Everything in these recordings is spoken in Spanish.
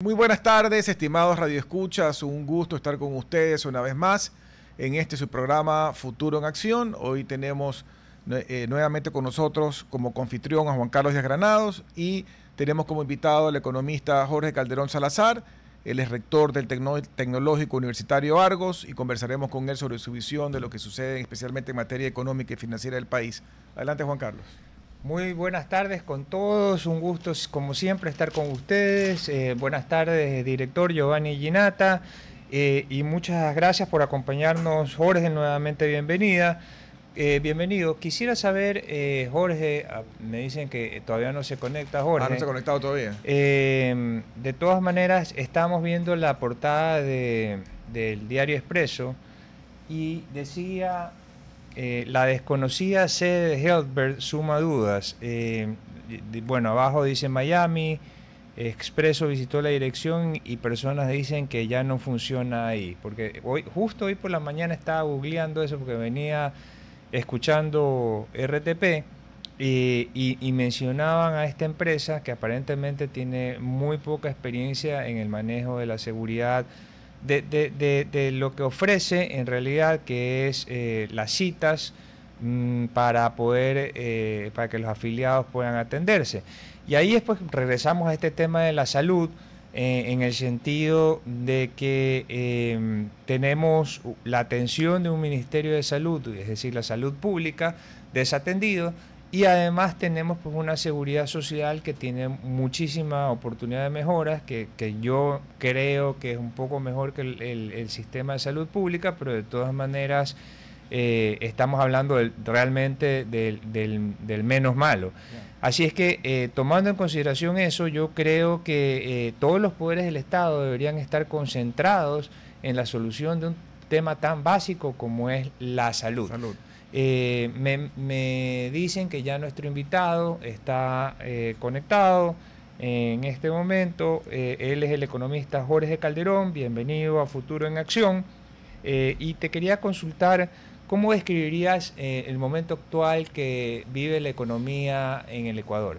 Muy buenas tardes, estimados radioescuchas, un gusto estar con ustedes una vez más en su programa Futuro en Acción. Hoy tenemos nuevamente con nosotros como confitrión a Juan Carlos Díaz Granados y tenemos como invitado al economista Jorge Calderón Salazar. Él es rector del Tecnológico Universitario Argos y conversaremos con él sobre su visión de lo que sucede especialmente en materia económica y financiera del país. Adelante, Juan Carlos. Muy buenas tardes con todos, un gusto como siempre estar con ustedes. Buenas tardes, director Giovanni Ginata, y muchas gracias por acompañarnos. Jorge, nuevamente bienvenido. Quisiera saber, Jorge, me dicen que todavía no se conecta Jorge. No se ha conectado todavía. De todas maneras, estamos viendo la portada del Diario Expreso y decía... la desconocida sede de Helzberg suma dudas. Bueno, abajo dice Miami, Expreso visitó la dirección y personas dicen que ya no funciona ahí. Porque justo hoy por la mañana estaba googleando eso porque venía escuchando RTP y mencionaban a esta empresa que aparentemente tiene muy poca experiencia en el manejo de la seguridad de lo que ofrece en realidad, que es las citas para poder para que los afiliados puedan atenderse. Y ahí después regresamos a este tema de la salud, en el sentido de que tenemos la atención de un Ministerio de Salud, es decir, la salud pública, desatendido. Y además tenemos pues una seguridad social que tiene muchísima oportunidad de mejoras, que yo creo que es un poco mejor que el sistema de salud pública, pero de todas maneras estamos hablando realmente del menos malo. Así es que tomando en consideración eso, yo creo que todos los poderes del Estado deberían estar concentrados en la solución de un tema tan básico como es la salud. Me dicen que ya nuestro invitado está conectado en este momento. Él es el economista Jorge Calderón. Bienvenido a Futuro en Acción. Y te quería consultar, ¿cómo describirías el momento actual que vive la economía en el Ecuador?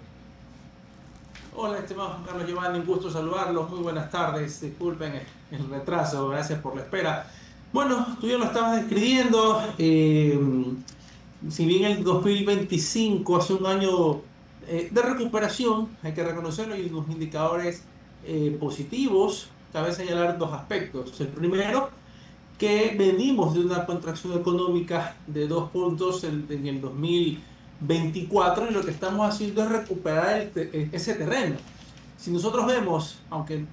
Hola, estimado Juan Carlos Giovanni, un gusto saludarlos. Muy buenas tardes. Disculpen el retraso, gracias por la espera. Bueno, tú ya lo estabas describiendo. Si bien el 2025 hace un año de recuperación, hay que reconocerlo, y unos indicadores positivos. Cabe señalar dos aspectos. El primero, que venimos de una contracción económica de 2 puntos en el 2024, y lo que estamos haciendo es recuperar ese terreno. Si nosotros vemos, aunque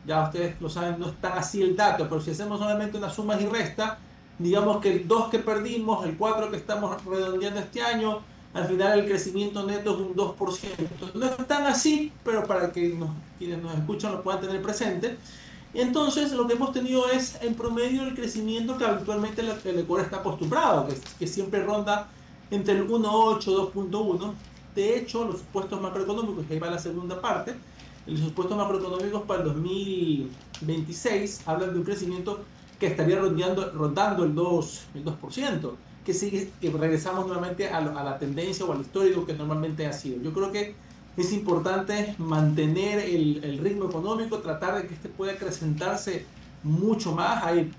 ya ustedes lo saben, no es tan así el dato, pero si hacemos solamente unas sumas y restas, digamos que el 2 que perdimos, el 4 que estamos redondeando este año, al final el crecimiento neto es un 2%. No es tan así, pero para que quienes nos escuchan lo puedan tener presente. Entonces, lo que hemos tenido es, en promedio, el crecimiento que habitualmente el Ecuador está acostumbrado, que siempre ronda entre el 1.8 y 2.1. De hecho, los supuestos macroeconómicos, que ahí va la segunda parte, los supuestos macroeconómicos para el 2026 hablan de un crecimiento que estaría rondando el 2%, que regresamos nuevamente a la tendencia o al histórico que normalmente ha sido. Yo creo que es importante mantener el ritmo económico, tratar de que este pueda acrecentarse mucho más. Hay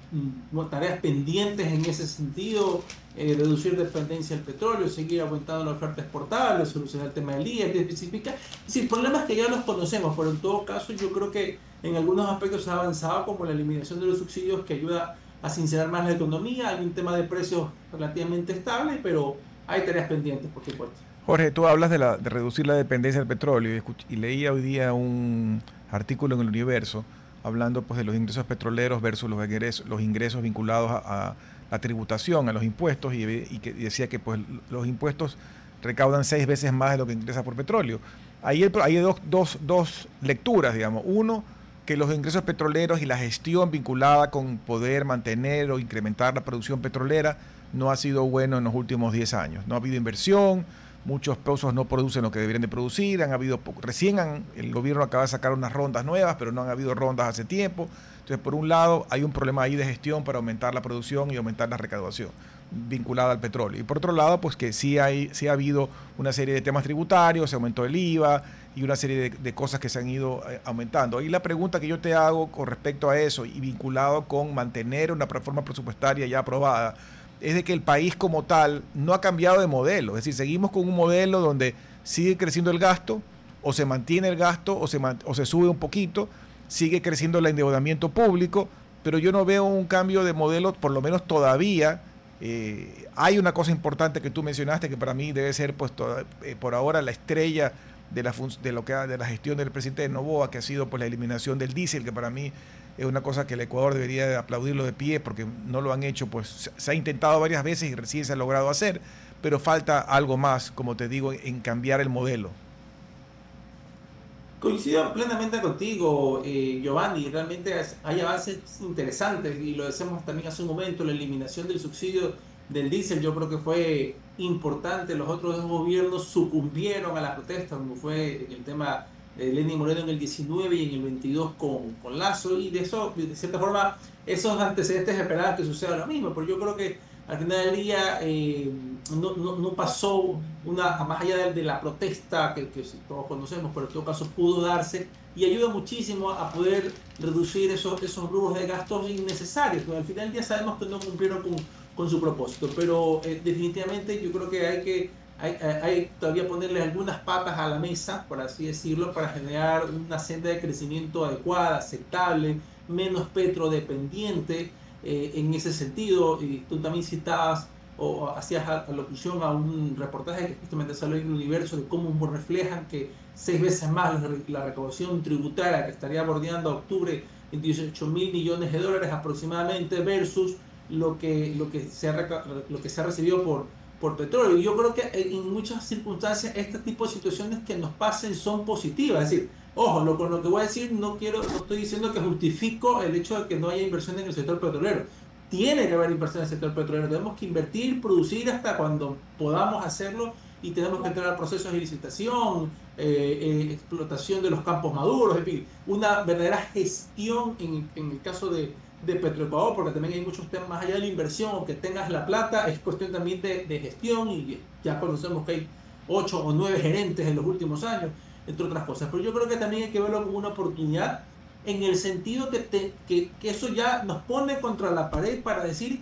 tareas pendientes en ese sentido, reducir dependencia del petróleo, seguir aumentando la oferta exportable, solucionar el tema del IES, especifica. Es decir, problemas que ya los conocemos, pero en todo caso yo creo que en algunos aspectos se ha avanzado, como la eliminación de los subsidios, que ayuda a sincerar más la economía. Hay un tema de precios relativamente estable, pero hay tareas pendientes, por supuesto. Jorge, tú hablas de reducir la dependencia del petróleo y leía hoy día un artículo en El Universo hablando pues de los ingresos petroleros versus los ingresos vinculados a la tributación, a los impuestos, y decía que pues los impuestos recaudan 6 veces más de lo que ingresa por petróleo. Ahí hay dos lecturas, digamos. Uno, que los ingresos petroleros y la gestión vinculada con poder mantener o incrementar la producción petrolera no ha sido bueno en los últimos 10 años. No ha habido inversión, muchos pozos no producen lo que deberían de producir, el gobierno acaba de sacar unas rondas nuevas, pero no han habido rondas hace tiempo. Entonces, por un lado, hay un problema ahí de gestión para aumentar la producción y aumentar la recaudación. vinculada al petróleo. Y por otro lado, pues que sí ha habido una serie de temas tributarios, se aumentó el IVA y una serie de cosas que se han ido aumentando. Y la pregunta que yo te hago con respecto a eso y vinculado con mantener una reforma presupuestaria ya aprobada, es de que el país como tal no ha cambiado de modelo. Es decir, seguimos con un modelo donde sigue creciendo el gasto, o se mantiene el gasto, o se sube un poquito, sigue creciendo el endeudamiento público, pero yo no veo un cambio de modelo, por lo menos todavía. Hay una cosa importante que tú mencionaste que para mí debe ser pues por ahora la estrella de la gestión del presidente Noboa, que ha sido pues la eliminación del diésel, que para mí es una cosa que el Ecuador debería de aplaudirlo de pie porque no lo han hecho, pues se ha intentado varias veces y recién se ha logrado hacer, pero falta algo más, como te digo, en cambiar el modelo. Coincido plenamente contigo, Giovanni. Realmente hay avances interesantes y lo decíamos también hace un momento, la eliminación del subsidio del diésel yo creo que fue importante. Los otros dos gobiernos sucumbieron a la protesta, como fue en el tema de Lenín Moreno en el 19 y en el 22 con Lazo, y de eso, de cierta forma, esos antecedentes esperaban que suceda lo mismo, pero yo creo que al final del día no pasó más allá de la protesta que todos conocemos, pero en todo caso pudo darse y ayuda muchísimo a poder reducir esos rubros de gastos innecesarios, porque al final del día sabemos que no cumplieron con su propósito, pero definitivamente yo creo que hay todavía ponerle algunas patas a la mesa, por así decirlo, para generar una senda de crecimiento adecuada, aceptable, menos petrodependiente. En ese sentido, y tú también citabas o hacías alusión a un reportaje que justamente salió en el Universo de cómo reflejan que 6 veces más la recaudación tributaria que estaría bordeando a octubre en 18.000 millones de dólares aproximadamente versus lo que se ha recibido por petróleo. Y yo creo que en muchas circunstancias este tipo de situaciones que nos pasen son positivas. Es decir, ojo, con lo que voy a decir no estoy diciendo que justifico el hecho de que no haya inversión en el sector petrolero. Tiene que haber inversión en el sector petrolero. Tenemos que invertir, producir hasta cuando podamos hacerlo y tenemos que entrar a procesos de licitación, explotación de los campos maduros, en fin, una verdadera gestión en el caso de Petroecuador, porque también hay muchos temas más allá de la inversión, o que tengas la plata, es cuestión también de gestión, y ya conocemos que hay 8 o 9 gerentes en los últimos años, entre otras cosas. Pero yo creo que también hay que verlo como una oportunidad, en el sentido que eso ya nos pone contra la pared para decir,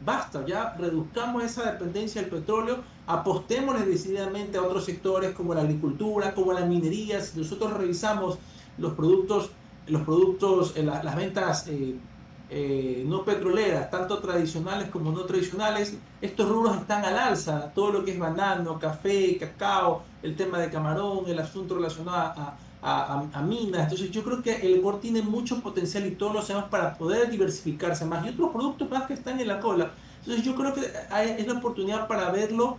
basta, ya reduzcamos esa dependencia del petróleo, apostémosle decididamente a otros sectores como la agricultura, como la minería. Si nosotros revisamos los productos, las ventas no petroleras, tanto tradicionales como no tradicionales, estos rubros están al alza. Todo lo que es banano, café, cacao, el tema de camarón, el asunto relacionado a minas. Entonces yo creo que el Ecuador tiene mucho potencial y todos lo sabemos para poder diversificarse más y otros productos más que están en la cola. Entonces yo creo que es la oportunidad para verlo,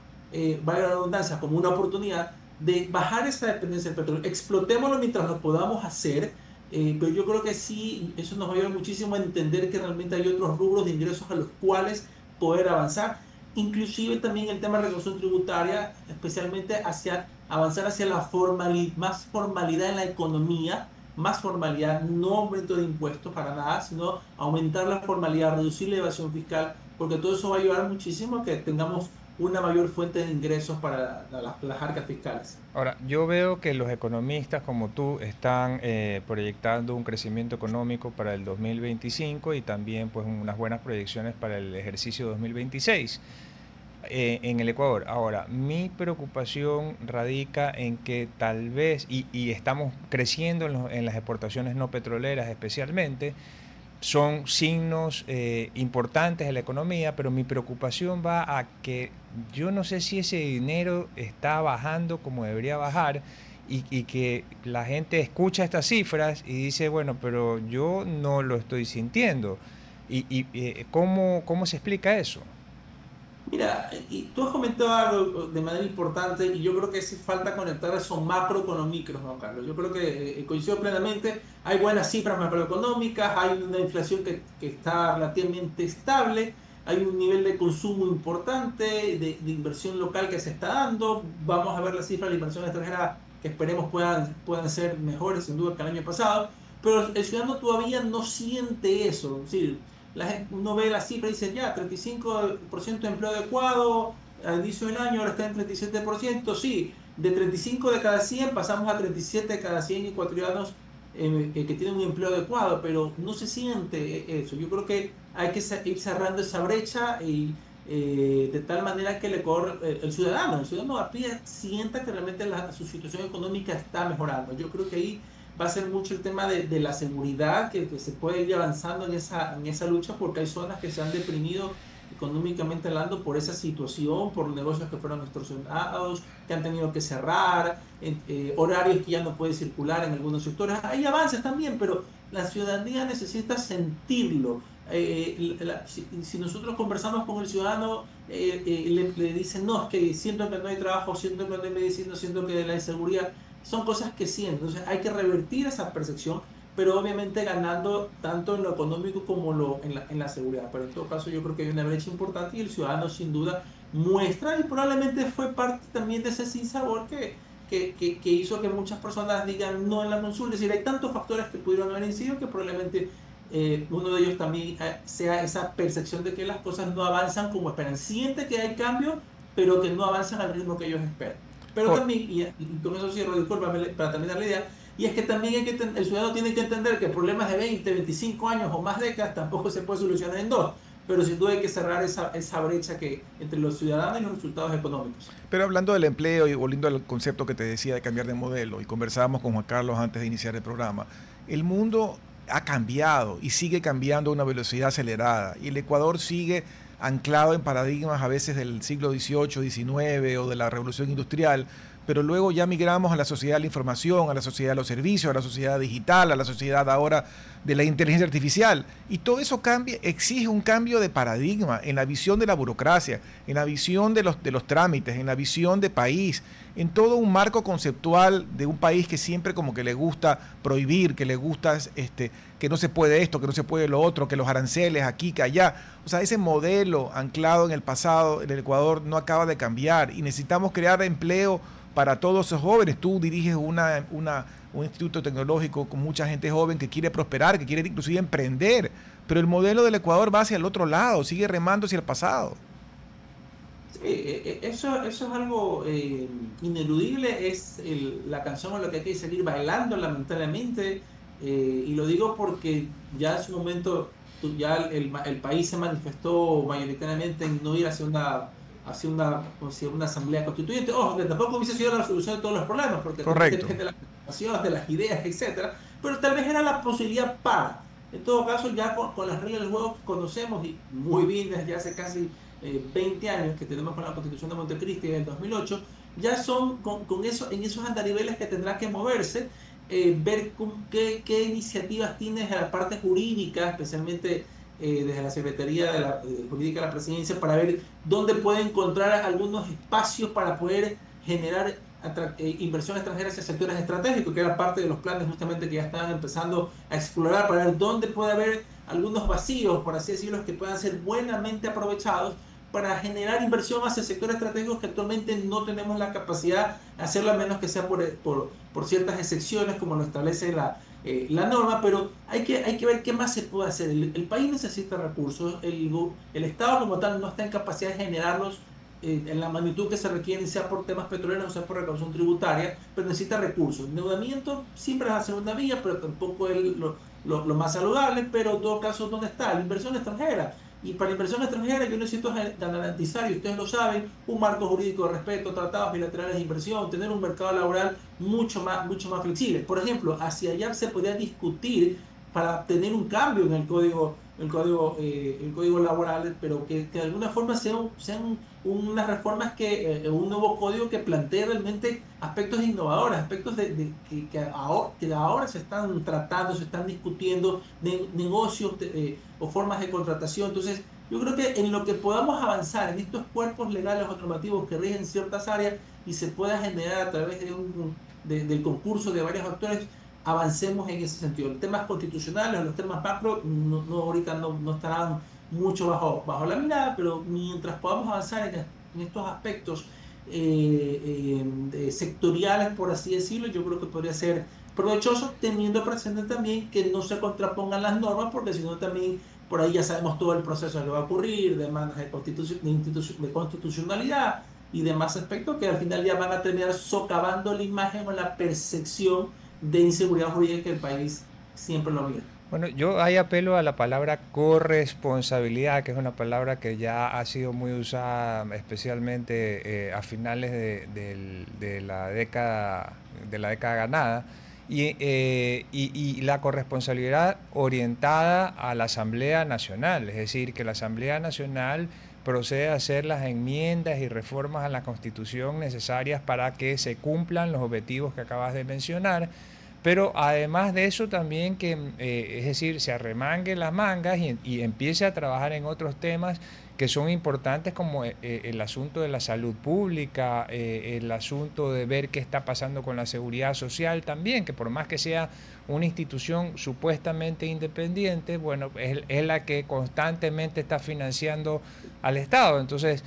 vale la redundancia, como una oportunidad de bajar esa dependencia del petróleo. Explotémoslo mientras lo podamos hacer. Pero yo creo que sí, eso nos va a ayudar muchísimo a entender que realmente hay otros rubros de ingresos a los cuales poder avanzar, inclusive también el tema de recaudación tributaria, especialmente avanzar hacia más formalidad en la economía, más formalidad, no aumento de impuestos para nada, sino aumentar la formalidad, reducir la evasión fiscal, porque todo eso va a ayudar muchísimo a que tengamos una mayor fuente de ingresos para las arcas fiscales. Ahora, yo veo que los economistas como tú están proyectando un crecimiento económico para el 2025 y también pues unas buenas proyecciones para el ejercicio 2026 en el Ecuador. Ahora, mi preocupación radica en que tal vez, y estamos creciendo en las exportaciones no petroleras especialmente, son signos importantes de la economía, pero mi preocupación va a que yo no sé si ese dinero está bajando como debería bajar y que la gente escucha estas cifras y dice, bueno, pero yo no lo estoy sintiendo. ¿Cómo se explica eso? Mira, y tú has comentado algo de manera importante y yo creo que hace falta conectar eso macro con lo micro, Juan Carlos. Yo creo que coincido plenamente, hay buenas cifras macroeconómicas, hay una inflación que está relativamente estable, hay un nivel de consumo importante, de inversión local que se está dando. Vamos a ver las cifras de la inversión extranjera que esperemos puedan ser mejores sin duda que el año pasado, pero el ciudadano todavía no siente eso. Es decir, uno ve la cifra y dice, ya, 35% de empleo adecuado, al inicio del año ahora está en 37%, sí, de 35 de cada 100 pasamos a 37 de cada 100 ecuatorianos que tienen un empleo adecuado, pero no se siente eso. Yo creo que hay que ir cerrando esa brecha y de tal manera que el ciudadano a pie sienta que realmente su situación económica está mejorando. Yo creo que ahí va a ser mucho el tema de la seguridad, que se puede ir avanzando en esa lucha, porque hay zonas que se han deprimido económicamente hablando por esa situación, por negocios que fueron extorsionados, que han tenido que cerrar, horarios que ya no puede circular en algunos sectores. Hay avances también, pero la ciudadanía necesita sentirlo. Si nosotros conversamos con el ciudadano, le dicen, no, es que siento que no hay trabajo, siento que no hay medicina, siento que la inseguridad, son cosas que sienten. Entonces hay que revertir esa percepción, pero obviamente ganando tanto en lo económico como en la seguridad. Pero en todo caso yo creo que hay una brecha importante y el ciudadano sin duda muestra, y probablemente fue parte también de ese sinsabor que hizo que muchas personas digan no en la consulta. Es decir, hay tantos factores que pudieron haber incidido que probablemente uno de ellos también sea esa percepción de que las cosas no avanzan como esperan. Siente que hay cambio, pero que no avanzan al ritmo que ellos esperan. Pero también, y con eso cierro, discúlpame para terminar la idea, y es que también el ciudadano tiene que entender que problemas de 20, 25 años o más décadas tampoco se puede solucionar en dos. Pero sin duda hay que cerrar esa brecha entre los ciudadanos y los resultados económicos. Pero hablando del empleo y volviendo al concepto que te decía de cambiar de modelo, y conversábamos con Juan Carlos antes de iniciar el programa, el mundo ha cambiado y sigue cambiando a una velocidad acelerada, y el Ecuador sigue anclado en paradigmas a veces del siglo XVIII, XIX o de la revolución industrial, pero luego ya migramos a la sociedad de la información, a la sociedad de los servicios, a la sociedad digital, a la sociedad ahora de la inteligencia artificial. Y todo eso exige un cambio de paradigma en la visión de la burocracia, en la visión de los trámites, en la visión de país, en todo un marco conceptual de un país que siempre como que le gusta prohibir, que le gusta que no se puede esto, que no se puede lo otro, que los aranceles aquí, que allá. O sea, ese modelo anclado en el pasado en el Ecuador no acaba de cambiar, y necesitamos crear empleo para todos esos jóvenes. Tú diriges un instituto tecnológico con mucha gente joven que quiere prosperar, que quiere inclusive emprender, pero el modelo del Ecuador va hacia el otro lado, sigue remando hacia el pasado. Sí, eso es algo ineludible, es la canción con la que hay que seguir bailando, lamentablemente, y lo digo porque ya en su momento ya el país se manifestó mayoritariamente en no ir hacia una asamblea constituyente. Ojo, que tampoco hubiese sido la solución de todos los problemas, porque Correcto. depende de las preocupaciones, de las ideas, etcétera, pero tal vez era la posibilidad para. En todo caso, ya con las reglas del juego que conocemos, y muy bien desde hace casi 20 años que tenemos con la Constitución de Montecristi del 2008, ya son en esos andariveles que tendrá que moverse, ver qué iniciativas tiene desde la parte jurídica, especialmente desde la Secretaría Jurídica de la Presidencia, para ver dónde puede encontrar algunos espacios para poder generar inversión extranjera hacia sectores estratégicos, que era parte de los planes justamente que ya estaban empezando a explorar, para ver dónde puede haber algunos vacíos, por así decirlo, que puedan ser buenamente aprovechados para generar inversión hacia sectores estratégicos que actualmente no tenemos la capacidad de hacerlo, a menos que sea por ciertas excepciones, como lo establece la norma. Pero hay que ver qué más se puede hacer. El país necesita recursos, el Estado como tal no está en capacidad de generarlos en la magnitud que se requiere, sea por temas petroleros o sea por recaudación tributaria, pero necesita recursos. Endeudamiento siempre es la segunda vía, pero tampoco es lo más saludable. Pero en todo caso, ¿dónde está? La inversión extranjera. Y para la inversión extranjera yo necesito garantizar, y ustedes lo saben, un marco jurídico de respeto, tratados bilaterales de inversión, tener un mercado laboral mucho más flexible. Por ejemplo, hacia allá se podría discutir para tener un cambio en el código laboral, pero que de alguna forma sean unas reformas un nuevo código que plantee realmente aspectos innovadores, aspectos que ahora se están tratando, se están discutiendo, negocios o formas de contratación. Entonces, yo creo que en lo que podamos avanzar en estos cuerpos legales o normativos que rigen ciertas áreas y se pueda generar a través del concurso de varios actores, avancemos en ese sentido. Los temas constitucionales, los temas macro, ahorita no estarán mucho bajo la mirada, pero mientras podamos avanzar en estos aspectos sectoriales, por así decirlo, yo creo que podría ser provechoso, teniendo presente también que no se contrapongan las normas, porque si no también por ahí ya sabemos todo el proceso que va a ocurrir, demandas de constitucionalidad y demás aspectos que al final ya van a terminar socavando la imagen o la percepción de inseguridad jurídica que el país siempre lo mira. Bueno, yo ahí apelo a la palabra corresponsabilidad, que es una palabra que ya ha sido muy usada especialmente a finales de la década ganada, y la corresponsabilidad orientada a la Asamblea Nacional, es decir, que la Asamblea Nacional procede a hacer las enmiendas y reformas a la Constitución necesarias para que se cumplan los objetivos que acabas de mencionar. Pero además de eso también que, es decir, se arremangue las mangas y empiece a trabajar en otros temas que son importantes, como el asunto de la salud pública, el asunto de ver qué está pasando con la seguridad social también, que por más que sea una institución supuestamente independiente, bueno, es la que constantemente está financiando al Estado. Entonces,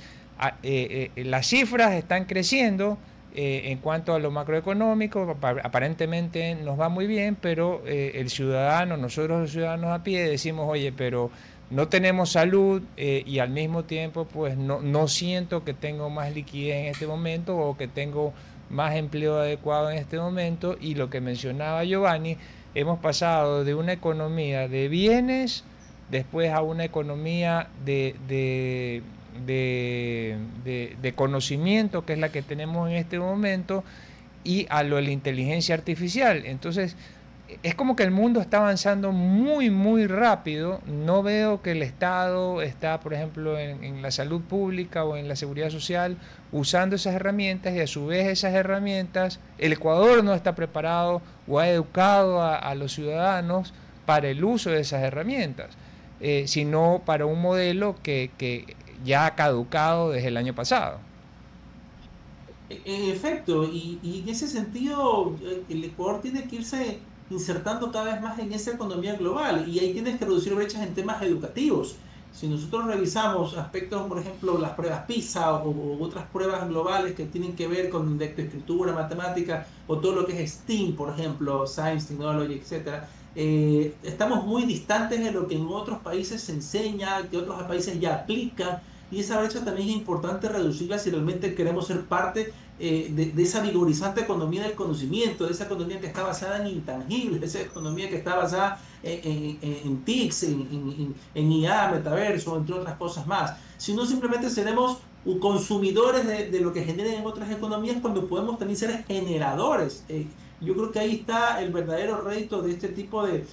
las cifras están creciendo. En cuanto a lo macroeconómico, aparentemente nos va muy bien, pero el ciudadano, nosotros los ciudadanos a pie decimos, oye, pero no tenemos salud y al mismo tiempo pues no siento que tengo más liquidez en este momento o que tengo más empleo adecuado en este momento. Y lo que mencionaba Giovanni, hemos pasado de una economía de bienes, después a una economía de conocimiento, que es la que tenemos en este momento, y a lo de la inteligencia artificial. Entonces, es como que el mundo está avanzando muy, muy rápido. No veo que el Estado está, por ejemplo, en la salud pública o en la seguridad social, usando esas herramientas, y a su vez esas herramientas, el Ecuador no está preparado o ha educado a los ciudadanos para el uso de esas herramientas, sino para un modelo que ya ha caducado desde el año pasado. En efecto, y en ese sentido, el Ecuador tiene que irse insertando cada vez más en esa economía global, y ahí tienes que reducir brechas en temas educativos. Si nosotros revisamos aspectos, por ejemplo, las pruebas PISA o otras pruebas globales que tienen que ver con lectoescritura, matemática, o todo lo que es STEAM, por ejemplo, Science, Technology, etcétera, estamos muy distantes de lo que en otros países se enseña, que otros países ya aplican, y esa brecha también es importante reducirla si realmente queremos ser parte de esa vigorizante economía del conocimiento, de esa economía que está basada en intangibles, de esa economía que está basada en TICs, en IA, metaverso, entre otras cosas más. Si no, simplemente seremos consumidores de lo que generen en otras economías, cuando podemos también ser generadores. Yo creo que ahí está el verdadero rédito de este tipo de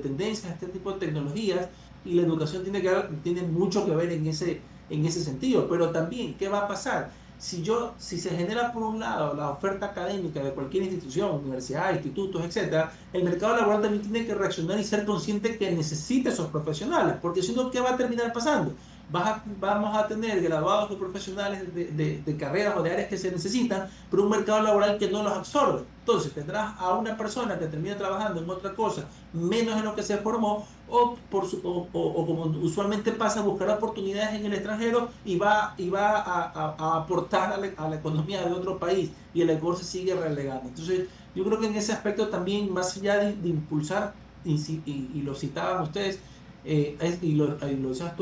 tendencias, este tipo de tecnologías, y la educación tiene mucho que ver en ese sentido. Pero también, ¿qué va a pasar? Si se genera por un lado la oferta académica de cualquier institución, universidad, institutos, etcétera, el mercado laboral también tiene que reaccionar y ser consciente que necesita esos profesionales, porque si no, ¿qué va a terminar pasando? Vamos a tener graduados de profesionales de carreras o de áreas que se necesitan, pero un mercado laboral que no los absorbe. Entonces tendrás a una persona que termina trabajando en otra cosa menos en lo que se formó, o como usualmente pasa, buscar oportunidades en el extranjero, y va a aportar a la economía de otro país, y el Ecuador se sigue relegando. Entonces yo creo que en ese aspecto también, más allá de impulsar, y lo citaban ustedes, y lo decías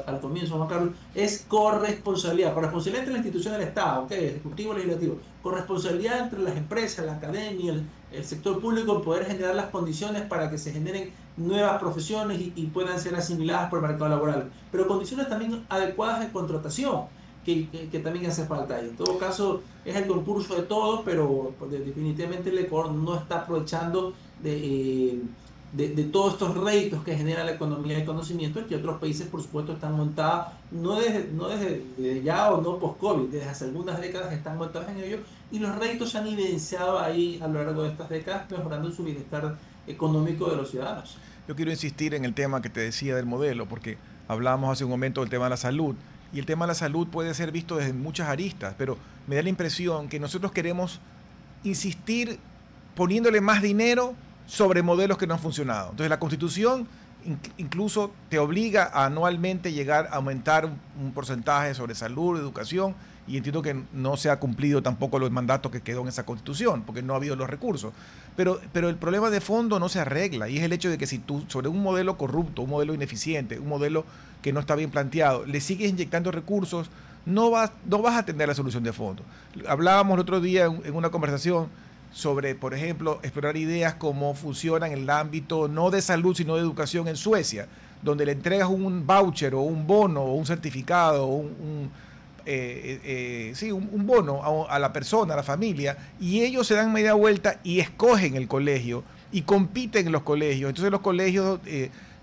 al comienzo, Juan Carlos, es corresponsabilidad entre la institución del Estado, ejecutivo, legislativo, corresponsabilidad entre las empresas, la academia, el sector público, en poder generar las condiciones para que se generen nuevas profesiones y puedan ser asimiladas por el mercado laboral, pero condiciones también adecuadas de contratación, que también hace falta. Y en todo caso es el concurso de todos, pero definitivamente el Ecuador no está aprovechando de todos estos réditos que genera la economía del conocimiento, que otros países, por supuesto, están montados, no desde ya o no post-COVID, desde hace algunas décadas están montados en ello, y los réditos se han evidenciado ahí a lo largo de estas décadas, mejorando su bienestar económico de los ciudadanos. Yo quiero insistir en el tema que te decía del modelo, porque hablábamos hace un momento del tema de la salud, y el tema de la salud puede ser visto desde muchas aristas, pero me da la impresión que nosotros queremos insistir poniéndole más dinero sobre modelos que no han funcionado. Entonces la Constitución incluso te obliga a anualmente llegar a aumentar un porcentaje sobre salud, educación, y entiendo que no se ha cumplido tampoco los mandatos que quedó en esa Constitución, porque no ha habido los recursos. Pero el problema de fondo no se arregla, y es el hecho de que si tú sobre un modelo corrupto, un modelo ineficiente, un modelo que no está bien planteado, le sigues inyectando recursos, no vas a tener la solución de fondo. Hablábamos el otro día en una conversación sobre, por ejemplo, explorar ideas como funcionan en el ámbito no de salud, sino de educación en Suecia, donde le entregas un voucher o un bono o un certificado o un bono a la persona, a la familia, y ellos se dan media vuelta y escogen el colegio y compiten en los colegios. Entonces los colegios,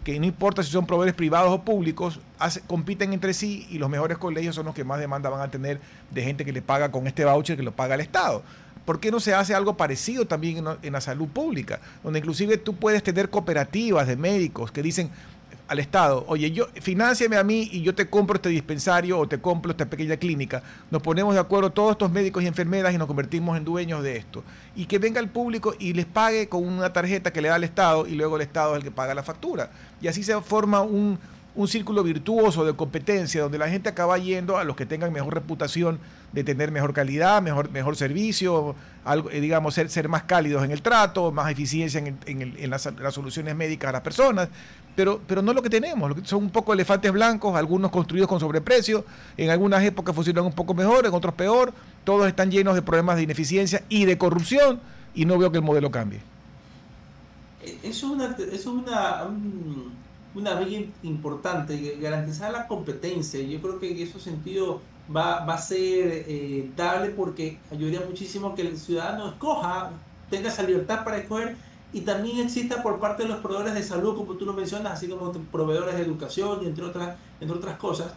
que no importa si son proveedores privados o públicos, compiten entre sí, y los mejores colegios son los que más demanda van a tener de gente que le paga con este voucher que lo paga el Estado. ¿Por qué no se hace algo parecido también en la salud pública? Donde inclusive tú puedes tener cooperativas de médicos que dicen al Estado, oye, finánciame a mí y yo te compro este dispensario o te compro esta pequeña clínica. Nos ponemos de acuerdo todos estos médicos y enfermeras y nos convertimos en dueños de esto. Y que venga el público y les pague con una tarjeta que le da al Estado, y luego el Estado es el que paga la factura. Y así se forma un círculo virtuoso de competencia, donde la gente acaba yendo a los que tengan mejor reputación de tener mejor calidad, mejor servicio, digamos, ser más cálidos en el trato, más eficiencia en las soluciones médicas a las personas, pero no es lo que tenemos. Son un poco elefantes blancos, algunos construidos con sobreprecio, en algunas épocas funcionan un poco mejor, en otros peor, todos están llenos de problemas de ineficiencia y de corrupción, y no veo que el modelo cambie. Eso es una vía importante, garantizar la competencia. Yo creo que en ese sentido va a ser dable, porque ayudaría muchísimo que el ciudadano tenga esa libertad para escoger, y también exista por parte de los proveedores de salud, como tú lo mencionas, así como proveedores de educación y entre otras cosas,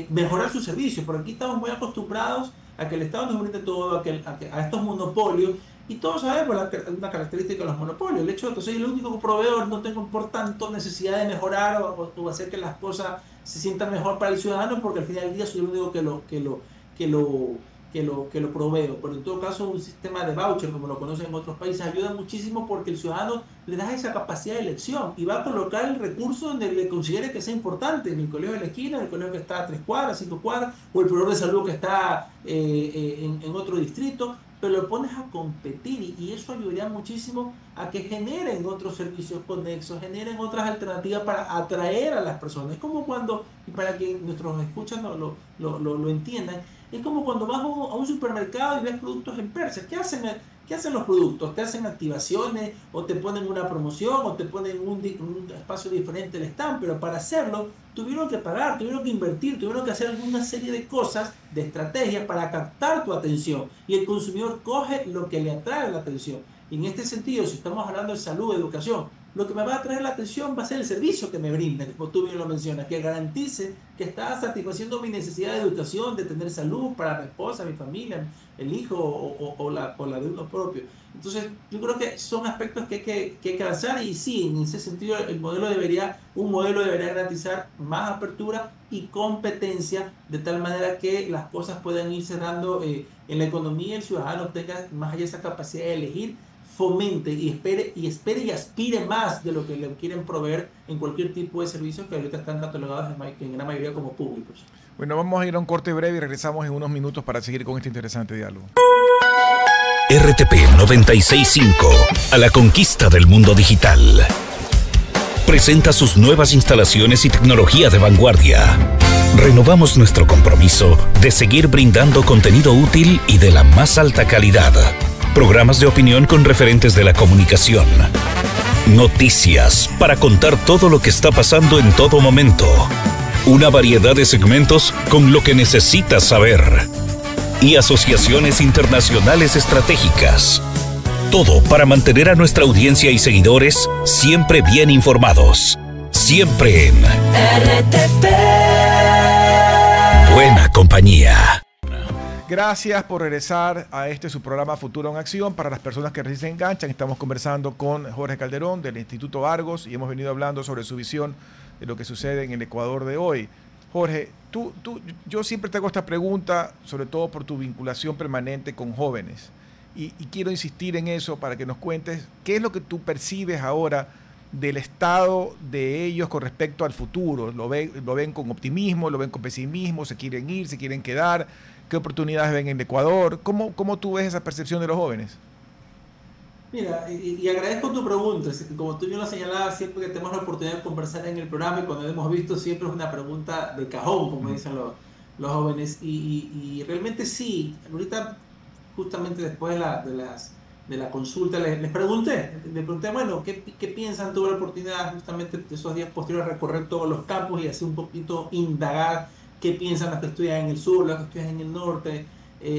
mejorar sus servicios. Por aquí estamos muy acostumbrados a que el Estado nos brinde todo, a estos monopolios. Y todos sabemos una característica de los monopolios, el hecho de que soy el único proveedor, no tengo por tanto necesidad de mejorar o hacer que las cosas se sientan mejor para el ciudadano, porque al final del día soy el único que lo proveo. Pero en todo caso, un sistema de voucher, como lo conocen en otros países, ayuda muchísimo, porque el ciudadano le da esa capacidad de elección y va a colocar el recurso donde le considere que sea importante, en el colegio de la esquina, en el colegio que está a 3 cuadras, 5 cuadras, o el proveedor de salud que está en otro distrito. Pero lo pones a competir, y eso ayudaría muchísimo a que generen otros servicios conexos, generen otras alternativas para atraer a las personas. Es como cuando, y para que nuestros escuchas lo entiendan, es como cuando vas a un supermercado y ves productos en persa. ¿Qué hacen los productos? Te hacen activaciones, o te ponen una promoción, o te ponen un espacio diferente del stand, pero para hacerlo tuvieron que pagar, tuvieron que invertir, tuvieron que hacer alguna serie de cosas, de estrategias para captar tu atención, y el consumidor coge lo que le atrae la atención. Y en este sentido, si estamos hablando de salud, educación, lo que me va a atraer la atención va a ser el servicio que me brinden, como tú bien lo mencionas, que garantice que está satisfaciendo mi necesidad de educación, de tener salud para mi esposa, mi familia, el hijo o la de uno propio. Entonces, yo creo que son aspectos que hay que avanzar, y sí, en ese sentido, un modelo debería garantizar más apertura y competencia, de tal manera que las cosas puedan ir cerrando en la economía, el ciudadano tenga más allá esa capacidad de elegir, fomente y espere y aspire más de lo que le quieren proveer en cualquier tipo de servicios que ahorita están catalogados en gran mayoría como públicos. Bueno, vamos a ir a un corte breve y regresamos en unos minutos para seguir con este interesante diálogo. RTP 96.5, a la conquista del mundo digital. Presenta sus nuevas instalaciones y tecnología de vanguardia. Renovamos nuestro compromiso de seguir brindando contenido útil y de la más alta calidad. Programas de opinión con referentes de la comunicación. Noticias para contar todo lo que está pasando en todo momento. Una variedad de segmentos con lo que necesitas saber. Y asociaciones internacionales estratégicas. Todo para mantener a nuestra audiencia y seguidores siempre bien informados. Siempre en RTP. Buena compañía. Gracias por regresar a su programa Futuro en Acción. Para las personas que recién se enganchan, estamos conversando con Jorge Calderón del Instituto Argos, y hemos venido hablando sobre su visión de lo que sucede en el Ecuador de hoy. Jorge, yo siempre te hago esta pregunta, sobre todo por tu vinculación permanente con jóvenes, y quiero insistir en eso para que nos cuentes qué es lo que tú percibes ahora del estado de ellos con respecto al futuro? ¿Lo ven con optimismo, lo ven con pesimismo, se quieren ir, se quieren quedar? ¿Qué oportunidades ven en Ecuador? ¿Cómo tú ves esa percepción de los jóvenes? Mira, y agradezco tu pregunta. Como tú bien lo señalabas, siempre que tenemos la oportunidad de conversar en el programa y cuando hemos visto, siempre es una pregunta de cajón, como dicen los jóvenes. Y realmente sí, ahorita, justamente después de la consulta, les pregunté, bueno, ¿qué piensan? Tuve la oportunidad justamente de esos días posteriores a recorrer todos los campus y así un poquito indagar qué piensan las que estudian en el sur, las que estudian en el norte,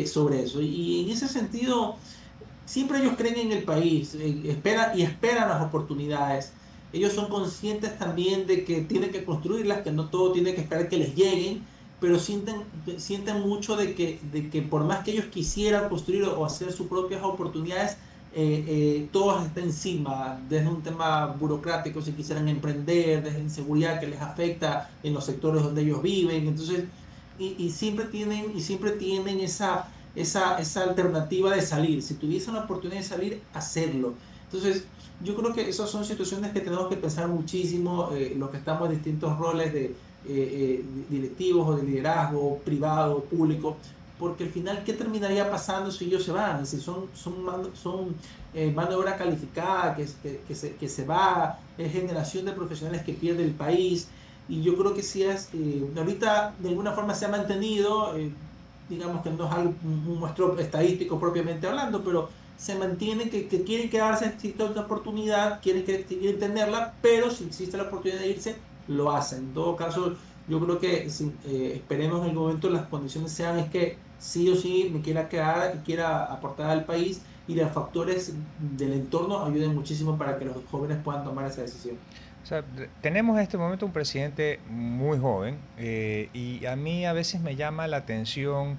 sobre eso. Y en ese sentido, siempre ellos creen en el país, esperan las oportunidades. Ellos son conscientes también de que tienen que construirlas, que no todo tiene que esperar que les lleguen, pero sienten mucho de que por más que ellos quisieran construir o hacer sus propias oportunidades, todo está encima, desde un tema burocrático, si quisieran emprender, desde la inseguridad que les afecta en los sectores donde ellos viven. Entonces, y siempre tienen esa alternativa de salir. Si tuviesen la oportunidad de salir, hacerlo. Entonces, yo creo que esas son situaciones que tenemos que pensar muchísimo, los que estamos en distintos roles de directivos o de liderazgo, privado, público, porque al final, ¿qué terminaría pasando si ellos se van? Si son mano de obra calificada que se va, es generación de profesionales que pierde el país. Y yo creo que si ahorita de alguna forma se ha mantenido, digamos que no es algo, un muestro estadístico propiamente hablando, pero se mantiene que quieren quedarse, existe otra oportunidad, quieren tenerla, pero si existe la oportunidad de irse, lo hacen. En todo caso, yo creo que esperemos en el momento las condiciones sean es que sí o sí me quiera quedar y quiera aportar al país, y los factores del entorno ayuden muchísimo para que los jóvenes puedan tomar esa decisión. O sea, tenemos en este momento un presidente muy joven, y a mí a veces me llama la atención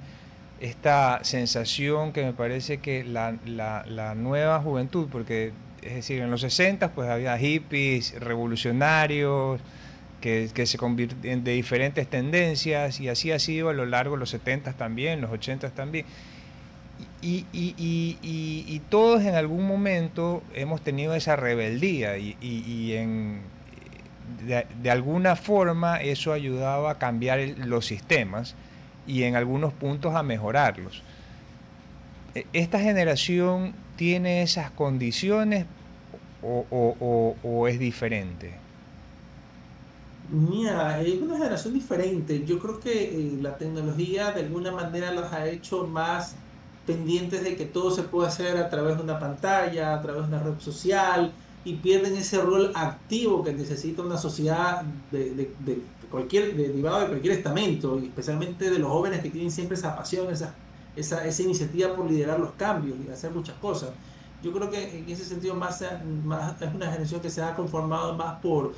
esta sensación que me parece que la nueva juventud, porque es decir, en los 60 pues había hippies, revolucionarios, que se convirtieron de diferentes tendencias, y así ha sido a lo largo de los 70 también, los 80 también. Y todos en algún momento hemos tenido esa rebeldía de alguna forma eso ayudaba a cambiar los sistemas y en algunos puntos a mejorarlos. ¿Esta generación tiene esas condiciones o es diferente? Mira, es una generación diferente. Yo creo que la tecnología de alguna manera los ha hecho más pendientes de que todo se puede hacer a través de una pantalla, a través de una red social, y pierden ese rol activo que necesita una sociedad derivado de cualquier estamento, y especialmente de los jóvenes que tienen siempre esa pasión, esa iniciativa por liderar los cambios y hacer muchas cosas. Yo creo que en ese sentido es una generación que se ha conformado más por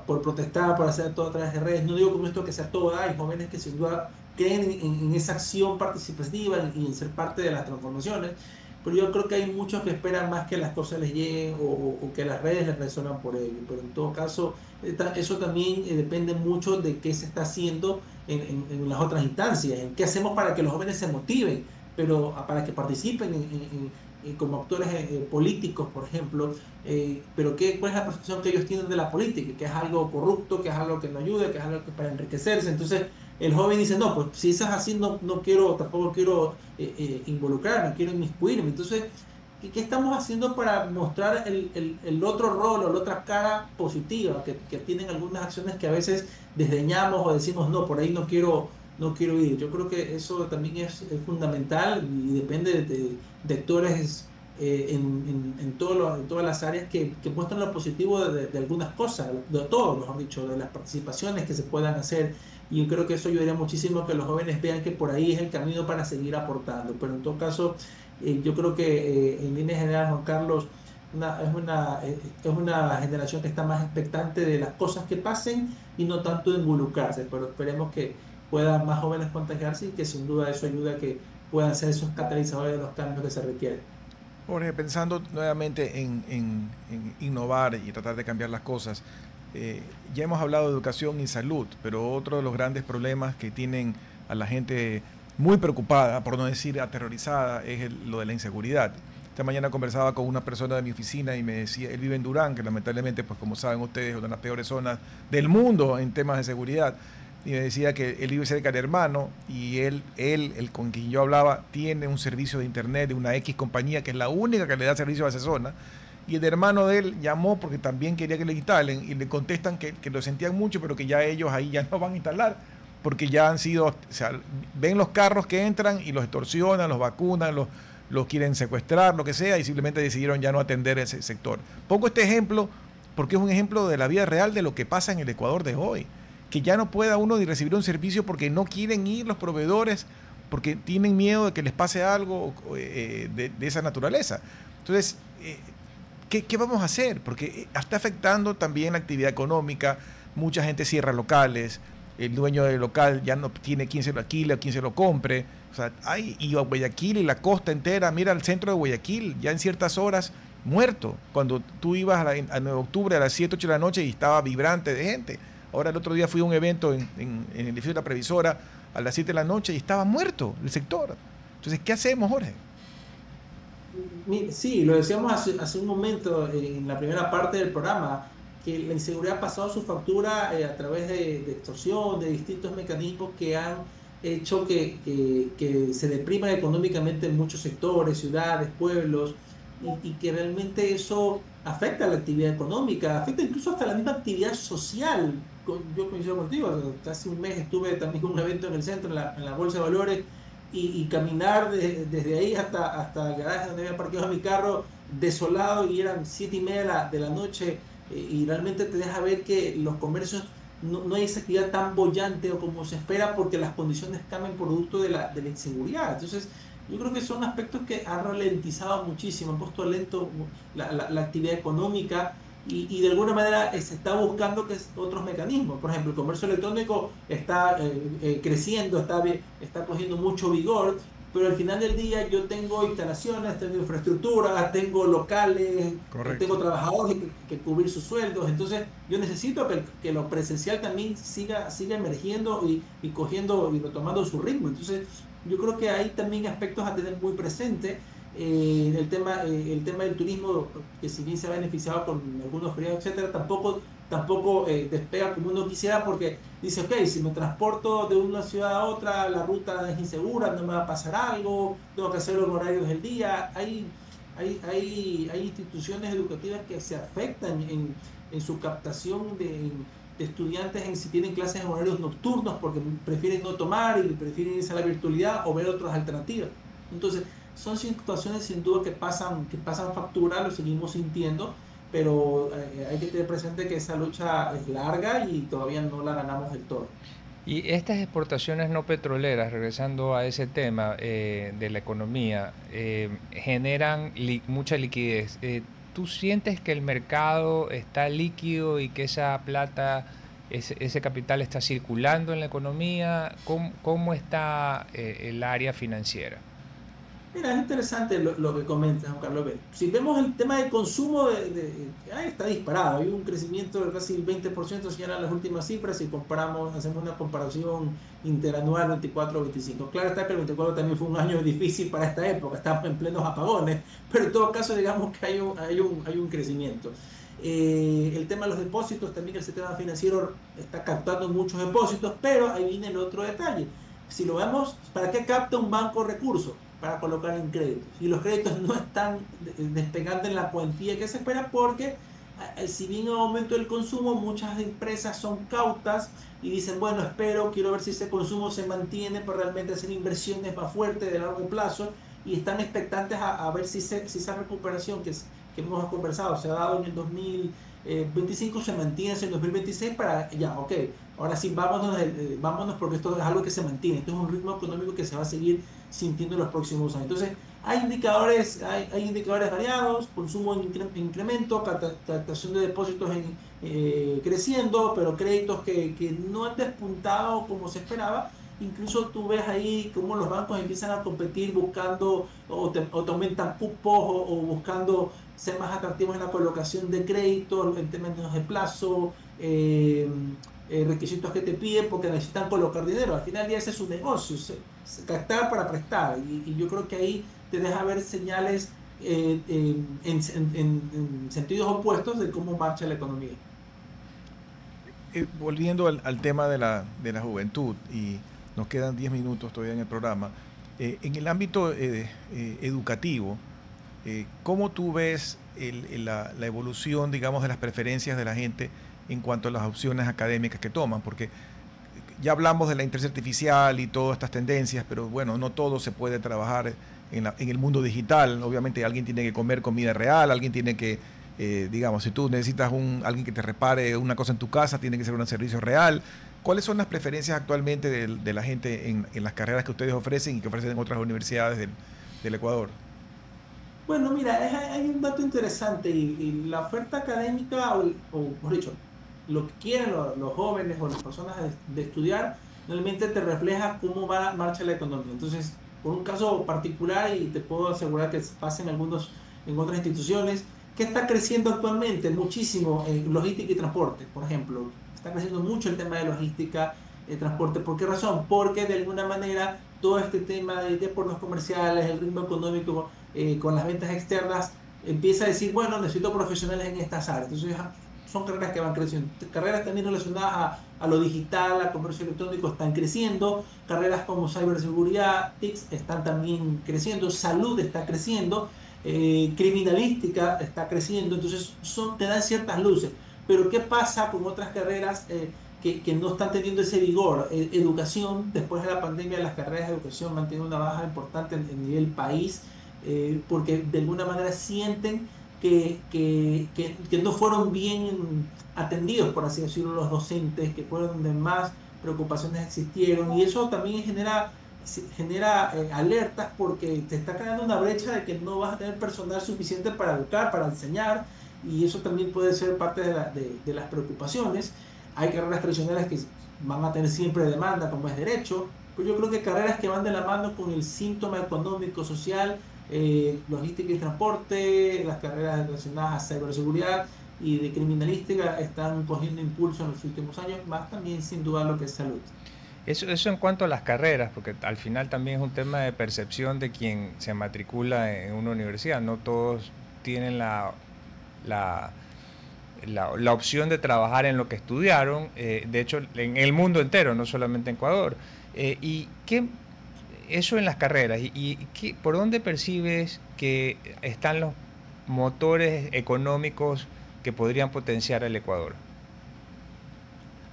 protestar, por hacer todo a través de redes. No digo con esto que sea toda, hay jóvenes que sin duda creen en esa acción participativa y en ser parte de las transformaciones, pero yo creo que hay muchos que esperan más que las cosas les lleguen o que las redes les resuenan por ello. Pero en todo caso, eso también depende mucho de qué se está haciendo en las otras instancias, en qué hacemos para que los jóvenes se motiven, pero para que participen como actores políticos, por ejemplo, pero ¿cuál es la percepción que ellos tienen de la política? Que es algo corrupto, que es algo que no ayuda, que es algo que para enriquecerse. Entonces el joven dice, no, pues si eso es así, tampoco quiero involucrarme, quiero inmiscuirme. Entonces, ¿qué estamos haciendo para mostrar el otro rol o la otra cara positiva que tienen algunas acciones que a veces desdeñamos o decimos, no, por ahí no quiero ir? Yo creo que eso también es fundamental y depende de actores en todas las áreas que muestran lo positivo de algunas cosas, de todo, mejor dicho, de las participaciones que se puedan hacer. Y yo creo que eso ayudaría muchísimo a que los jóvenes vean que por ahí es el camino para seguir aportando. Pero en todo caso, yo creo que en líneas generales, Juan Carlos, es una generación que está más expectante de las cosas que pasen y no tanto de involucrarse. Pero esperemos que puedan más jóvenes contagiarse y que sin duda eso ayuda a que puedan ser esos catalizadores de los cambios que se requieren. Jorge, pensando nuevamente en innovar y tratar de cambiar las cosas, ya hemos hablado de educación y salud, pero otro de los grandes problemas que tienen a la gente muy preocupada, por no decir aterrorizada, es lo de la inseguridad. Esta mañana conversaba con una persona de mi oficina y me decía, él vive en Durán, que lamentablemente, pues como saben ustedes, es una de las peores zonas del mundo en temas de seguridad. Y me decía que él vive cerca del hermano y él, el con quien yo hablaba, tiene un servicio de internet de una X compañía que es la única que le da servicio a esa zona. Y el hermano de él llamó porque también quería que le instalen y le contestan que lo sentían mucho, pero que ya ellos ahí ya no van a instalar porque ya han sido, o sea, ven los carros que entran y los extorsionan, los vacunan, los quieren secuestrar, lo que sea, y simplemente decidieron ya no atender ese sector. Pongo este ejemplo porque es un ejemplo de la vida real de lo que pasa en el Ecuador de hoy, que ya no pueda uno recibir un servicio porque no quieren ir los proveedores, porque tienen miedo de que les pase algo de esa naturaleza. Entonces, ¿qué vamos a hacer? Porque está afectando también la actividad económica, mucha gente cierra locales, el dueño del local ya no tiene quien se lo alquile o quien se lo compre. O sea, y a Guayaquil y la costa entera, mira el centro de Guayaquil, ya en ciertas horas muerto. Cuando tú ibas a 9 de octubre a las 7, 8 de la noche y estaba vibrante de gente. Ahora el otro día fui a un evento en el edificio de la Previsora a las 7 de la noche y estaba muerto el sector. Entonces, ¿qué hacemos, Jorge? Sí, lo decíamos hace un momento en la primera parte del programa, que la inseguridad ha pasado su factura a través de extorsión, de distintos mecanismos que han hecho que se deprima económicamente en muchos sectores, ciudades, pueblos, y que realmente eso afecta a la actividad económica, afecta incluso hasta la misma actividad social. Yo coincido contigo, hace un mes estuve también con un evento en el centro, en la Bolsa de Valores, y caminar desde ahí hasta el garaje donde había parqueado mi carro, desolado, y eran 7:30 de la noche, y realmente te deja ver que los comercios no hay esa actividad tan bollante o como se espera porque las condiciones cambian producto de la inseguridad. Entonces, yo creo que son aspectos que han ralentizado muchísimo, han puesto lento la actividad económica, y de alguna manera se está buscando otros mecanismos. Por ejemplo, el comercio electrónico está creciendo, está cogiendo mucho vigor, pero al final del día yo tengo instalaciones, tengo infraestructura, tengo locales, tengo trabajadores que cubrir sus sueldos. Entonces yo necesito que lo presencial también siga emergiendo y cogiendo y retomando su ritmo. Entonces yo creo que hay también aspectos a tener muy presentes. El tema del turismo, que si bien se ha beneficiado con algunos feriados, etcétera, tampoco despega como uno quisiera, porque dice, ok, si me transporto de una ciudad a otra, la ruta es insegura, no me va a pasar algo, tengo que hacerlo en horarios del día. Hay instituciones educativas que se afectan en su captación de estudiantes, en si tienen clases en horarios nocturnos, porque prefieren no tomar y prefieren irse a la virtualidad o ver otras alternativas. Entonces, son situaciones sin duda que pasan factura, lo seguimos sintiendo, pero hay que tener presente que esa lucha es larga y todavía no la ganamos del todo. Y estas exportaciones no petroleras, regresando a ese tema de la economía, generan mucha liquidez. ¿Tú sientes que el mercado está líquido y que esa plata, ese capital está circulando en la economía? ¿Cómo está el área financiera? Mira, es interesante lo que comentas, Juan Carlos. Si vemos el tema de consumo, está disparado. Hay un crecimiento de casi el 20%, si eran las últimas cifras, si hacemos una comparación interanual 24-25. Claro está que el 24 también fue un año difícil para esta época, estamos en plenos apagones, pero en todo caso digamos que hay un crecimiento. El tema de los depósitos, también el sistema financiero está captando muchos depósitos, pero ahí viene el otro detalle. Si lo vemos, ¿para qué capta un banco recursos? Para colocar en créditos, y los créditos no están despegando en la cuantía que se espera, porque si bien en aumento del consumo, muchas empresas son cautas y dicen, bueno, quiero ver si ese consumo se mantiene para realmente hacer inversiones más fuertes de largo plazo, y están expectantes a ver si esa recuperación que hemos conversado se ha dado en el 2025 se mantiene en el 2026, para ahora sí vámonos, porque esto es algo que se mantiene, esto es un ritmo económico que se va a seguir sintiendo en los próximos años. Entonces hay indicadores variados: consumo en incremento, captación de depósitos creciendo, pero créditos que no han despuntado como se esperaba. Incluso tú ves ahí cómo los bancos empiezan a competir buscando o te aumentan cupos o buscando ser más atractivos en la colocación de créditos en términos de plazo, requisitos que te piden porque necesitan colocar dinero. Al final del día ese es su negocio, captar para prestar, y yo creo que ahí te deja ver señales en sentidos opuestos de cómo marcha la economía. Volviendo al tema de la juventud, y nos quedan 10 minutos todavía en el programa, en el ámbito educativo, ¿cómo tú ves la evolución, digamos, de las preferencias de la gente en cuanto a las opciones académicas que toman? Porque ya hablamos de la inteligencia artificial y todas estas tendencias, pero bueno, no todo se puede trabajar en el mundo digital. Obviamente alguien tiene que comer comida real, alguien tiene que, digamos, si tú necesitas alguien que te repare una cosa en tu casa, tiene que ser un servicio real. ¿Cuáles son las preferencias actualmente de la gente en las carreras que ustedes ofrecen y que ofrecen en otras universidades del Ecuador? Bueno, mira, hay un dato interesante y la oferta académica, o mejor dicho, lo que quieren los jóvenes o las personas de estudiar, realmente te refleja cómo marcha la economía. Entonces, por un caso particular, y te puedo asegurar que pasa en otras instituciones, que está creciendo actualmente muchísimo en logística y transporte, por ejemplo. Está creciendo mucho el tema de logística y transporte. ¿Por qué razón? Porque de alguna manera todo este tema de por los comerciales, el ritmo económico con las ventas externas, empieza a decir, bueno, necesito profesionales en estas áreas. Entonces son carreras que van creciendo. Carreras también relacionadas a lo digital, a comercio electrónico, están creciendo. Carreras como ciberseguridad, TICs, están también creciendo. Salud está creciendo. Criminalística está creciendo. Entonces te dan ciertas luces. Pero ¿qué pasa con otras carreras que no están teniendo ese vigor? Educación, después de la pandemia, las carreras de educación han tenido una baja importante en nivel país, porque de alguna manera sienten que no fueron bien atendidos, por así decirlo, los docentes, que fueron donde más preocupaciones existieron, y eso también genera alertas, porque te está creando una brecha de que no vas a tener personal suficiente para educar, para enseñar, y eso también puede ser parte de las preocupaciones. Hay carreras tradicionales que van a tener siempre demanda, como es derecho, pero yo creo que carreras que van de la mano con el síntoma económico, social, logística y transporte, las carreras relacionadas a ciberseguridad y de criminalística están cogiendo impulso en los últimos años, más también sin duda lo que es salud. Eso en cuanto a las carreras, porque al final también es un tema de percepción de quien se matricula en una universidad. No todos tienen la opción de trabajar en lo que estudiaron, de hecho en el mundo entero, no solamente en Ecuador. Eso en las carreras, ¿por dónde percibes que están los motores económicos que podrían potenciar el Ecuador?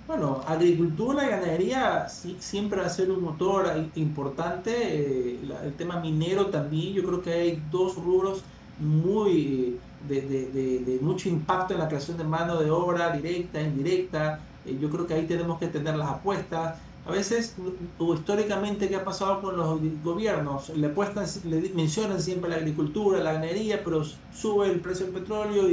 Bueno, agricultura y ganadería siempre va a ser un motor importante. El tema minero también. Yo creo que hay dos rubros muy de mucho impacto en la creación de mano de obra directa, indirecta. Yo creo que ahí tenemos que tener las apuestas. A veces, o históricamente, ¿qué ha pasado con los gobiernos? Le mencionan siempre la agricultura, la ganadería, pero sube el precio del petróleo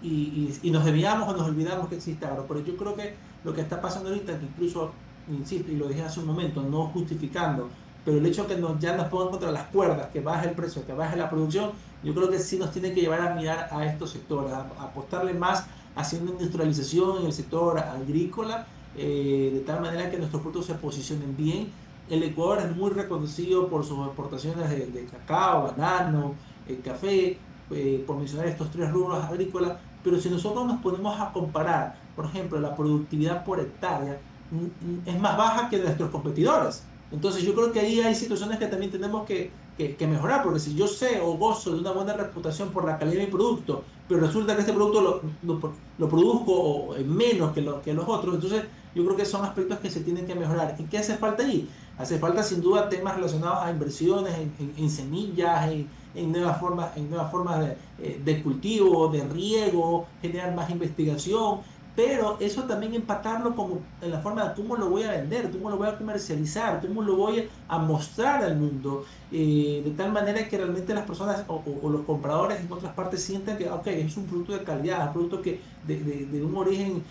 y nos desviamos o nos olvidamos que existe agro. Pero yo creo que lo que está pasando ahorita, que incluso, insisto, y lo dije hace un momento, no justificando, pero el hecho de que ya nos pongan contra las cuerdas, que baje el precio, que baje la producción, yo creo que sí nos tiene que llevar a mirar a estos sectores, a apostarle más hacia una industrialización en el sector agrícola, de tal manera que nuestros productos se posicionen bien. El Ecuador es muy reconocido por sus exportaciones de cacao, banano, café, por mencionar estos tres rubros agrícolas, pero si nosotros nos ponemos a comparar, por ejemplo, la productividad por hectárea es más baja que nuestros competidores. Entonces yo creo que ahí hay situaciones que también tenemos que mejorar, porque si yo sé o gozo de una buena reputación por la calidad de mi producto, pero resulta que este producto lo produzco menos que los otros, entonces yo creo que son aspectos que se tienen que mejorar. ¿Y qué hace falta allí? Hace falta sin duda temas relacionados a inversiones en semillas, en nuevas formas de cultivo, de riego, generar más investigación, pero eso también empatarlo como en la forma de cómo lo voy a vender, cómo lo voy a comercializar, cómo lo voy a mostrar al mundo, de tal manera que realmente las personas o los compradores en otras partes sientan que okay, es un producto de calidad, es un producto que de un origen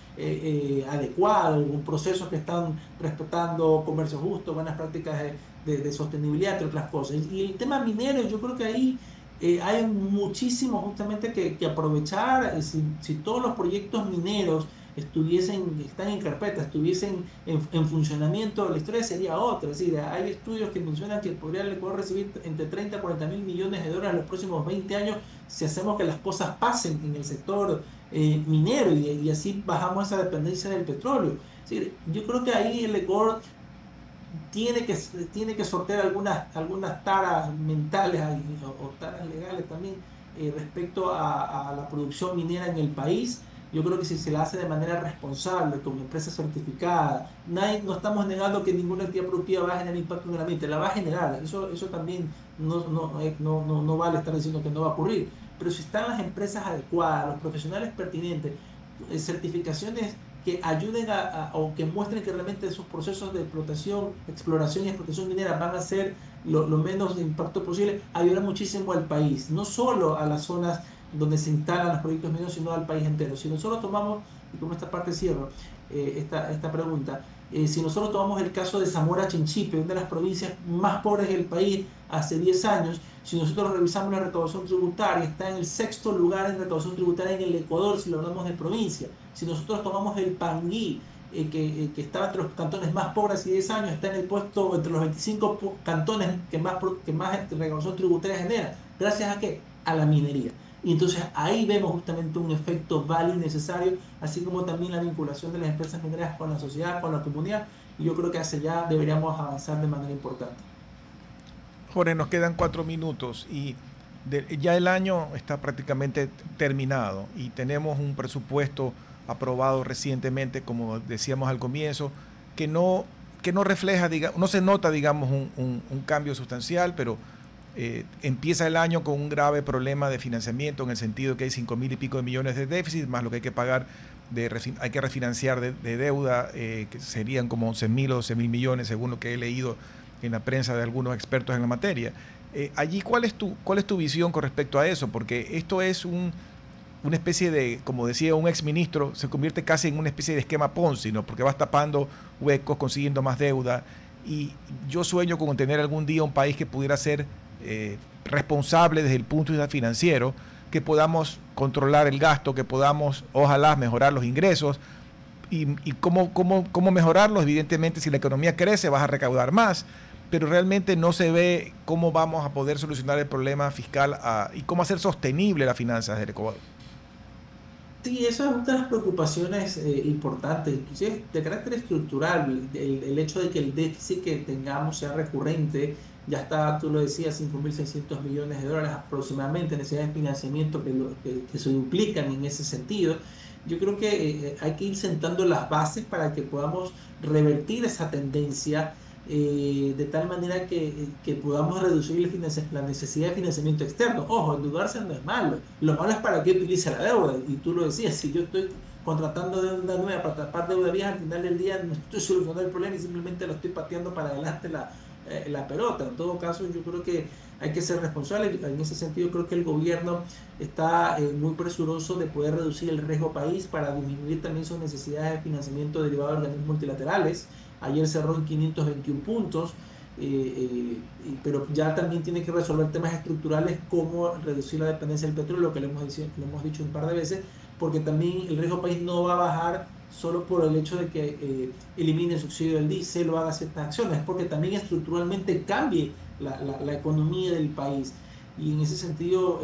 adecuado, un proceso que están respetando comercio justo, buenas prácticas de sostenibilidad, entre otras cosas. Y el tema minero, yo creo que ahí hay muchísimo justamente que aprovechar. Si todos los proyectos mineros están en carpeta, estuviesen en funcionamiento, la historia sería otra. Es decir, hay estudios que mencionan que podría el Ecuador recibir entre 30 a 40 mil millones de dólares en los próximos 20 años si hacemos que las cosas pasen en el sector minero y así bajamos esa dependencia del petróleo. Es decir, yo creo que ahí el Ecuador tiene que sortear algunas taras mentales o taras legales también respecto a la producción minera en el país. Yo creo que si se la hace de manera responsable, como empresa certificada, no estamos negando que ninguna actividad productiva va a generar impacto en el ambiente, la va a generar, eso también no vale estar diciendo que no va a ocurrir, pero si están las empresas adecuadas, los profesionales pertinentes, certificaciones que ayuden o que muestren que realmente esos procesos de exploración y explotación minera van a ser lo menos de impacto posible, ayudará muchísimo al país, no solo a las zonas donde se instalan los proyectos mineros, sino al país entero. Si nosotros tomamos, y con esta parte cierro esta pregunta, si nosotros tomamos el caso de Zamora Chinchipe, una de las provincias más pobres del país hace 10 años, si nosotros revisamos la recaudación tributaria, está en el 6º lugar en recaudación tributaria en el Ecuador, si lo hablamos de provincia. Si nosotros tomamos el Panguí, que estaba entre los cantones más pobres hace 10 años, está en el puesto entre los 25 cantones que más recaudación tributaria genera. ¿Gracias a qué? A la minería. Y entonces ahí vemos justamente un efecto válido y necesario, así como también la vinculación de las empresas mineras con la sociedad, con la comunidad. Y yo creo que hacia allá deberíamos avanzar de manera importante. Jorge, nos quedan 4 minutos y ya el año está prácticamente terminado y tenemos un presupuesto aprobado recientemente, como decíamos al comienzo, que no refleja, no se nota, digamos, un cambio sustancial, pero empieza el año con un grave problema de financiamiento, en el sentido que hay 5.000 y pico de millones de déficit, más lo que hay que pagar, hay que refinanciar de deuda, que serían como 11.000 o 12.000 millones, según lo que he leído en la prensa de algunos expertos en la materia. Allí, ¿cuál es tu visión con respecto a eso? Porque esto es una especie de, como decía un exministro, se convierte casi en una especie de esquema Ponzi, ¿no? Porque vas tapando huecos, consiguiendo más deuda, y yo sueño con tener algún día un país que pudiera ser responsable desde el punto de vista financiero, que podamos controlar el gasto, que podamos, ojalá, mejorar los ingresos. Y cómo mejorarlos. Evidentemente, si la economía crece, vas a recaudar más, pero realmente no se ve cómo vamos a poder solucionar el problema fiscal y cómo hacer sostenible las finanzas del Ecuador. Sí, eso es una de las preocupaciones importantes, inclusive de carácter estructural, el hecho de que el déficit que tengamos sea recurrente. Ya está, tú lo decías, 5.600 millones de dólares aproximadamente, necesidades de financiamiento que se duplican en ese sentido. Yo creo que hay que ir sentando las bases para que podamos revertir esa tendencia de tal manera que podamos reducir la necesidad de financiamiento externo. Ojo, endeudarse no es malo. Lo malo es para qué utiliza la deuda. Y tú lo decías, si yo estoy contratando deuda nueva para tapar deuda vieja, al final del día no estoy solucionando el problema y simplemente lo estoy pateando para adelante la pelota. En todo caso, yo creo que hay que ser responsable. En ese sentido, creo que el gobierno está muy presuroso de poder reducir el riesgo país para disminuir también sus necesidades de financiamiento derivado de organismos multilaterales. Ayer cerró en 521 puntos, pero ya también tiene que resolver temas estructurales como reducir la dependencia del petróleo, que lo hemos dicho un par de veces, porque también el riesgo país no va a bajar solo por el hecho de que elimine el subsidio del diésel o haga ciertas acciones, porque también estructuralmente cambie la economía del país. Y en ese sentido,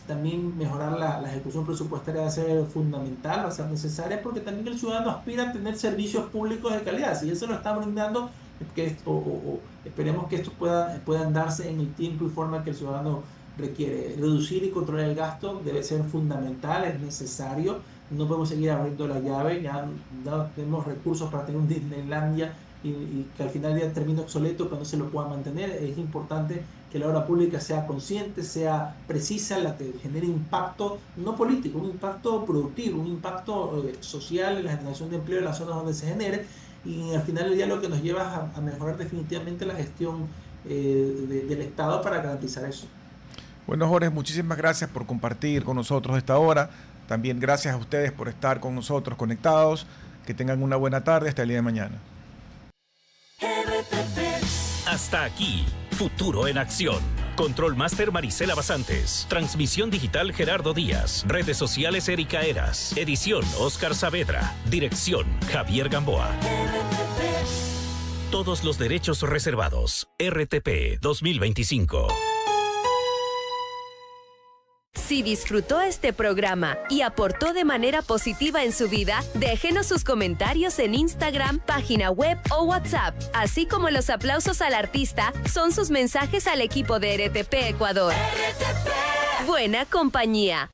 también mejorar la ejecución presupuestaria va a ser fundamental, va a ser necesaria, porque también el ciudadano aspira a tener servicios públicos de calidad. Si él se lo está brindando, esperemos que estos puedan darse en el tiempo y forma que el ciudadano requiere. Reducir y controlar el gasto debe ser fundamental, es necesario. No podemos seguir abriendo la llave, ya no tenemos recursos para tener un Disneylandia y que al final ya termine obsoleto, que no se lo pueda mantener. Es importante que la obra pública sea consciente, sea precisa, la que genere impacto, no político, un impacto productivo, un impacto social en la generación de empleo en las zonas donde se genere, y al final del día lo que nos lleva a mejorar definitivamente la gestión del Estado para garantizar eso. Bueno, Jorge, muchísimas gracias por compartir con nosotros esta hora. También gracias a ustedes por estar con nosotros conectados. Que tengan una buena tarde hasta el día de mañana. Hasta aquí, Futuro en Acción. Control Master Marisela Basantes. Transmisión digital Gerardo Díaz. Redes sociales Erika Eras. Edición Oscar Saavedra. Dirección Javier Gamboa. Todos los derechos reservados. RTP 2025. Si disfrutó este programa y aportó de manera positiva en su vida, déjenos sus comentarios en Instagram, página web o WhatsApp, así como los aplausos al artista son sus mensajes al equipo de RTP Ecuador. RTP. Buena compañía.